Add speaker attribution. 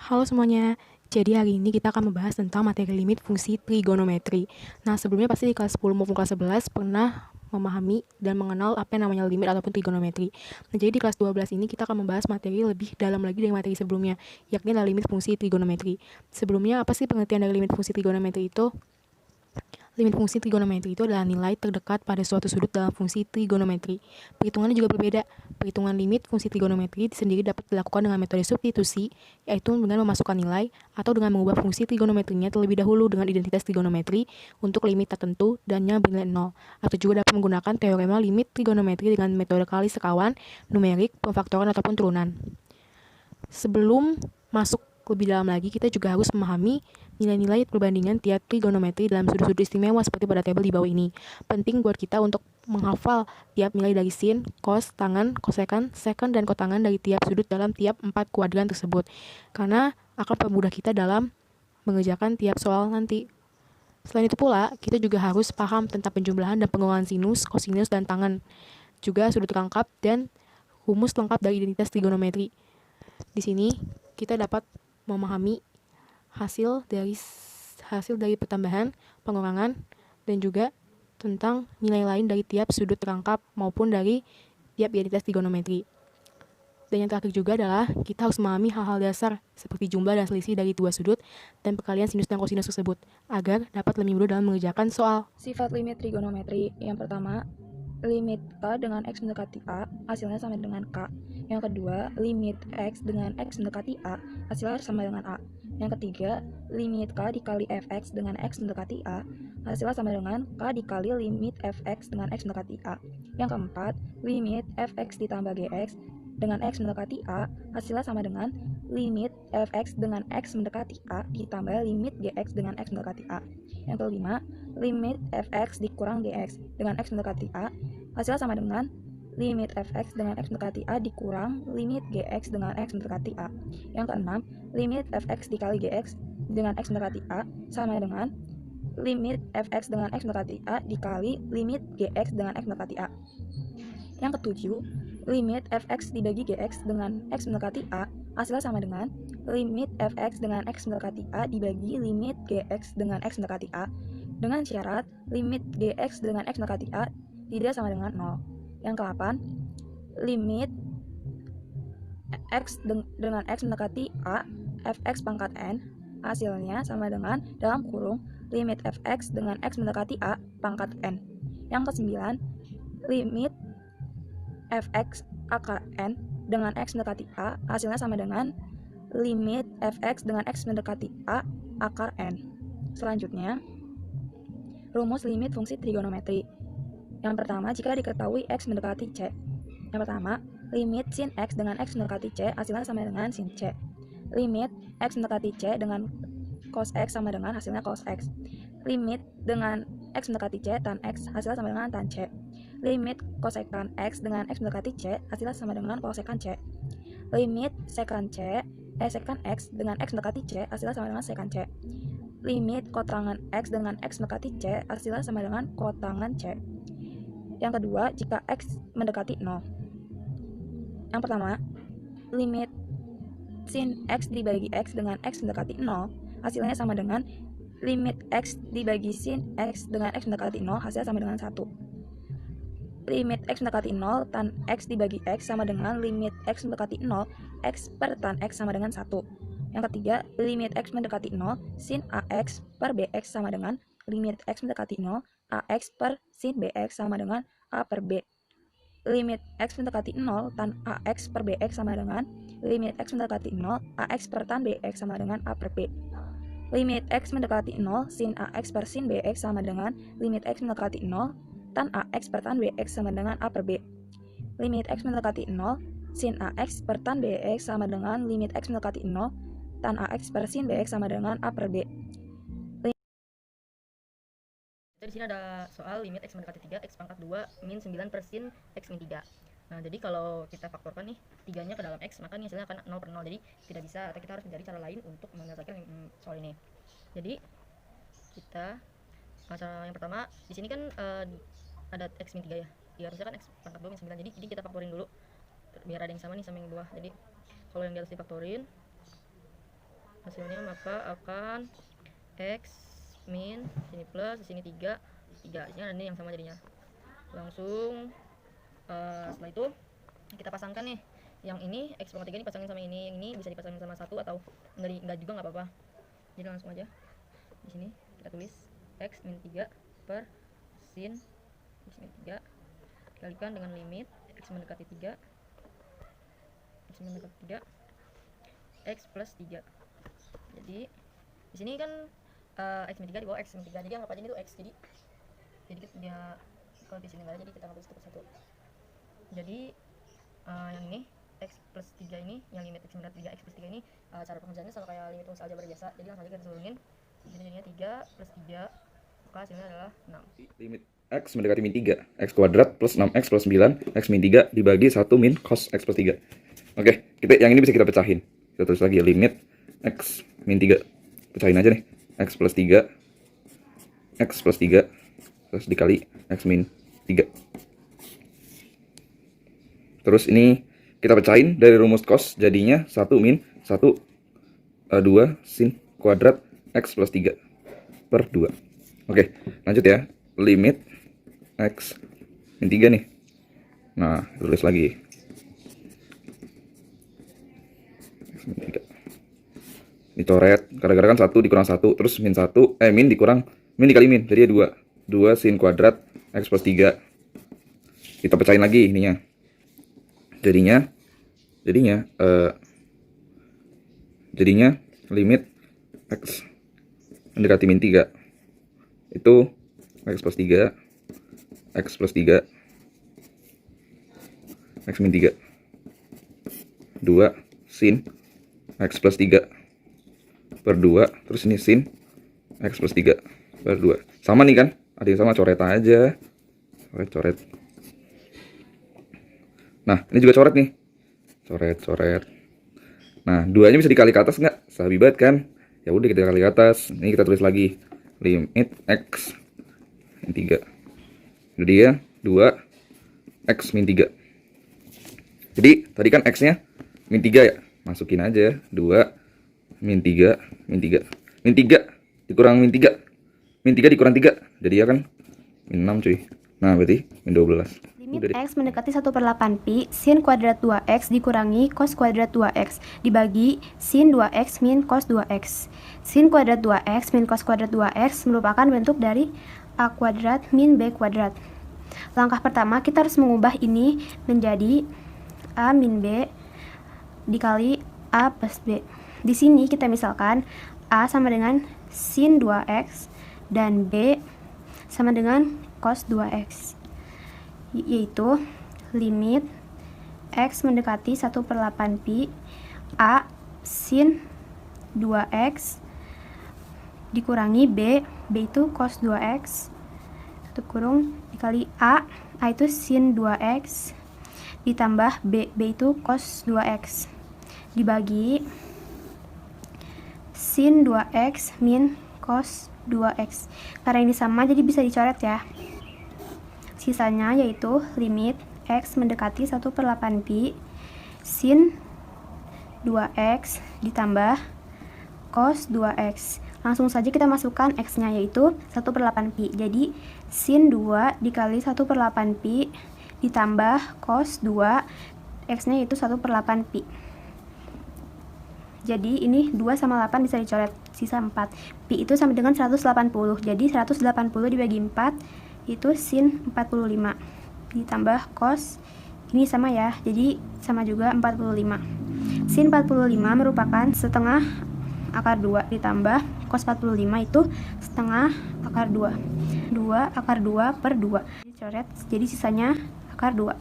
Speaker 1: Halo semuanya, jadi hari ini kita akan membahas tentang materi limit fungsi trigonometri. Nah, sebelumnya pasti di kelas 10 maupun kelas 11 pernah memahami dan mengenal apa yang namanya limit ataupun trigonometri. Nah, jadi di kelas 12 ini kita akan membahas materi lebih dalam lagi dari materi sebelumnya, yakni adalah limit fungsi trigonometri. Sebelumnya, apa sih pengertian dari limit fungsi trigonometri itu? Limit fungsi trigonometri itu adalah nilai terdekat pada suatu sudut dalam fungsi trigonometri. Perhitungannya juga berbeda. Perhitungan limit fungsi trigonometri sendiri dapat dilakukan dengan metode substitusi, yaitu dengan memasukkan nilai atau dengan mengubah fungsi trigonometrinya terlebih dahulu dengan identitas trigonometri untuk limit tertentu dan yang bernilai 0. Atau juga dapat menggunakan teorema limit trigonometri dengan metode kali sekawan, numerik, pemfaktoran ataupun turunan. Sebelum masuk lebih dalam lagi, kita juga harus memahami nilai-nilai perbandingan tiap trigonometri dalam sudut-sudut istimewa seperti pada tabel di bawah ini. Penting buat kita untuk menghafal tiap nilai dari sin, cos, tangan, kosekan, sekant, dan kotangan dari tiap sudut dalam tiap 4 kuadran tersebut. Karena akan mempermudah kita dalam mengerjakan tiap soal nanti. Selain itu pula, kita juga harus paham tentang penjumlahan dan pengurangan sinus, kosinus, dan tangan. Juga sudut rangkap dan rumus lengkap dari identitas trigonometri. Di sini kita dapat memahami hasil dari pertambahan, pengurangan, dan juga tentang nilai lain dari tiap sudut rangkap maupun dari tiap identitas trigonometri. Dan yang terakhir juga adalah kita harus memahami hal-hal dasar seperti jumlah dan selisih dari dua sudut dan perkalian sinus dan kosinus tersebut agar dapat lebih mudah dalam mengerjakan soal.
Speaker 2: Sifat limit trigonometri yang pertama, limit K dengan X mendekati A, hasilnya sama dengan K. Yang kedua, limit X dengan X mendekati A, hasilnya sama dengan A. Yang ketiga, limit K dikali Fx dengan X mendekati A, hasilnya sama dengan K dikali limit Fx dengan X mendekati A. Yang keempat, limit Fx ditambah Gx dengan X mendekati A, hasilnya sama dengan limit Fx dengan X mendekati A ditambah limit Gx dengan X mendekati A. Yang kelima, limit Fx dikurang Gx dengan X mendekati A, hasilnya sama dengan limit Fx dengan X mendekati A dikurang limit Gx dengan X mendekati A. Yang keenam, limit Fx dikali Gx dengan X mendekati A sama dengan limit Fx dengan X mendekati A dikali limit Gx dengan X mendekati A. Yang ketujuh, limit Fx dibagi Gx dengan X mendekati A hasilnya sama dengan limit Fx dengan X mendekati A dibagi limit Gx dengan X mendekati A dengan syarat limit Gx dengan X mendekati A tidak sama dengan 0. Yang ke-8, limit X dengan X mendekati A Fx pangkat N hasilnya sama dengan dalam kurung limit Fx dengan X mendekati A pangkat N. Yang ke-9, limit Fx akar N dengan X mendekati A hasilnya sama dengan limit Fx dengan X mendekati A akar N. Selanjutnya, rumus limit fungsi trigonometri. Yang pertama, jika diketahui X mendekati C. Yang pertama, limit sin X dengan X mendekati C hasilnya sama dengan sin C. Limit X mendekati C dengan cos X sama dengan hasilnya cos X. Limit dengan X mendekati C tan X hasilnya sama dengan tan C. Limit kosekan X dengan X mendekati C hasilnya sama dengan kosekan C. Limit sekan X dengan X mendekati C hasilnya sama dengan sekan C. Limit kotangan X dengan X mendekati C hasilnya sama dengan kotangan C. Yang kedua, jika X mendekati 0. Yang pertama, limit sin X dibagi X dengan X mendekati 0 hasilnya sama dengan limit X dibagi sin X dengan X mendekati 0 hasilnya sama dengan 1. Limit X mendekati 0 tan X dibagi X sama dengan limit X mendekati 0 X per tan X sama dengan 1. Yang ketiga, limit X mendekati 0 sin AX per BX sama dengan limit X mendekati 0 AX per sin BX sama dengan A per B. Limit X mendekati 0 tan AX per BX sama dengan limit X mendekati 0 AX per tan BX sama dengan A per B. Limit X mendekati 0 sin AX per sin BX sama dengan limit X mendekati 0 tan AX per tan BX sama dengan A per B. Limit X mendekati 0 sin AX per tan BX sama dengan limit X mendekati 0 tan AX per sin BX sama dengan A per B.
Speaker 3: Jadi di sini ada soal limit X mendekati 3, X pangkat 2, min 9 per sin X min 3. Nah, jadi kalau kita faktorkan nih 3-nya ke dalam X, maka hasilnya akan 0 per 0. Jadi tidak bisa, atau kita harus mencari cara lain untuk menyelesaikan soal ini. Jadi kita cara yang pertama di sini kan ada X min 3 ya. Ya harusnya kan X pangkat 2 min 9. Jadi kita faktorin dulu biar ada yang sama nih sama yang bawah. Jadi kalau yang di atas difaktorin hasilnya maka akan X min, sini plus, sini 3, di sini ada nih yang sama jadinya. Langsung setelah itu kita pasangkan nih, yang ini X pangkat 3 dipasangin sama ini, yang ini bisa dipasangin sama 1 atau enggak juga nggak apa-apa. Jadi langsung aja di sini kita tulis X min 3 per sin X min 3 dikalikan dengan limit X mendekati 3 X plus 3. Jadi di sini kan X min 3 di bawah X min 3, jadi anggap aja ini tuh X, jadi dia kalau di sini enggak ada, jadi kita ambil satu. Jadi yang ini X plus 3 ini, yang limit X mendekati 3 X plus 3 ini cara pengerjaannya sama kayak limit rumus aljabar biasa. Jadi langsung aja kita turunin, jadinya 3 plus 3, maka hasilnya adalah 6.
Speaker 4: Limit X mendekati min 3, X kuadrat plus 6X plus 9, X min 3 dibagi 1 min cos X plus 3. Oke, yang ini bisa kita pecahin. Kita tulis lagi limit X min 3. Pecahin aja nih. X plus 3, X plus 3, terus dikali X min 3. Terus ini kita pecahin dari rumus cos, jadinya 1 min 1, 2 sin kuadrat X plus 3 per 2. Oke, lanjut ya. Limit X min 3 nih. Nah, tulis lagi. X min 3. Dicoret, gara-gara kan 1 dikurang 1, terus min 1, min dikurang, min dikali min, jadi 2. 2 sin kuadrat X plus 3. Kita pecahin lagi ininya. Jadinya limit X mendekati min 3 itu X plus 3, X plus 3, X min 3, 2 sin X plus 3 per 2, terus ini sin X plus 3 per 2. Sama nih kan? Ada yang sama, coret aja. Coret. Nah, ini juga coret nih. Coret. Nah, duanya bisa dikali ke atas nggak? Sabi banget kan? Ya udah kita kali ke atas. Ini kita tulis lagi limit X min 3. Jadi ya 2 X min 3. Jadi tadi kan X-nya min 3 ya. Masukin aja 2 min 3 min 3. Min 3 dikurang min 3. Min 3 dikurang 3. Jadi ya kan min 6 cuy. Nah, berarti min 12.
Speaker 5: Limit X mendekati 1/8 pi sin kuadrat 2X dikurangi cos kuadrat 2X dibagi sin 2X min cos 2X. Sin kuadrat 2X min cos kuadrat 2X merupakan bentuk dari A kuadrat min B kuadrat. Langkah pertama, kita harus mengubah ini menjadi A min B dikali A plus B. Di sini kita misalkan A sama dengan sin 2X dan B sama dengan cos 2X, yaitu limit X mendekati 1/8 pi A sin 2X dikurangi B itu cos 2X, tutup kurung, dikali A itu sin 2X ditambah B itu cos 2X dibagi sin 2X min cos 2X. Karena ini sama jadi bisa dicoret ya. Sisanya yaitu limit X mendekati 1/8 pi sin 2X ditambah cos 2X. Langsung saja kita masukkan X-nya yaitu 1/8 pi. Jadi sin 2 dikali 1/8 pi ditambah cos 2, X-nya yaitu 1/8 pi. Jadi ini 2 sama 8 bisa dicoret, sisa 4. Pi itu sama dengan 180. Jadi 180 dibagi 4 itu sin 45 ditambah cos, ini sama ya, jadi sama juga 45. Sin 45 merupakan setengah akar 2 ditambah cos 45 itu setengah akar 2. 2 akar 2 per 2 dicoret, jadi sisanya akar 2.